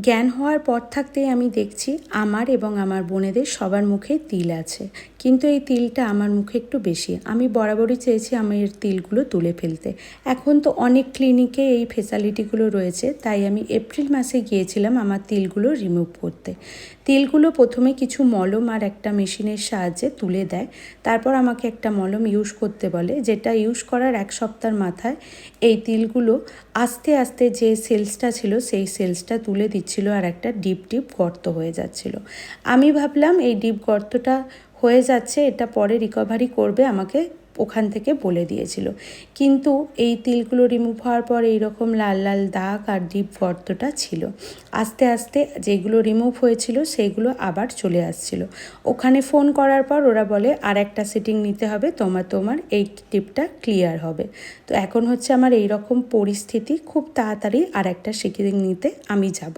জ্ঞান হওয়ার পর থাকতেই আমি দেখছি আমার এবং আমার বোনেদের সবার মুখে তিল আছে, কিন্তু এই তিলটা আমার মুখে একটু বেশি। আমি বরাবরই চেয়েছি আমার তিলগুলো তুলে ফেলতে। এখন তো অনেক ক্লিনিকে এই ফেসিলিটিগুলো রয়েছে, তাই আমি এপ্রিল মাসে গিয়েছিলাম আমার তিলগুলো রিমুভ করতে। তিলগুলো প্রথমে কিছু মলম আর একটা মেশিনের সাহায্যে তুলে দেয়, তারপর আমাকে একটা মলম ইউজ করতে বলে, যেটা ইউজ করার এক সপ্তাহের মাথায় এই তিলগুলো আস্তে আস্তে যে সেলসটা ছিল সেই সেলসটা তুলে দিচ্ছিল আর একটা ডিপ ডিপ গর্ত হয়ে যাচ্ছিল। আমি ভাবলাম এই ডিপ গর্তটা হয়ে যাচ্ছে, এটা পরে রিকভারি করবে, আমাকে ওখান থেকে বলে দিয়েছিল। কিন্তু এই তিলগুলো রিমুভ হওয়ার পর এইরকম লাল লাল দাগ আর ডিপ গর্তটা ছিল। আস্তে আস্তে যেগুলো রিমুভ হয়েছিল সেইগুলো আবার চলে আসছিল। ওখানে ফোন করার পর ওরা বলে আর একটা সিটিং নিতে হবে, তোমার এই টিপটা ক্লিয়ার হবে। তো এখন হচ্ছে আমার এই রকম পরিস্থিতি, খুব তাড়াতাড়ি আর একটা সিটিং নিতে আমি যাব।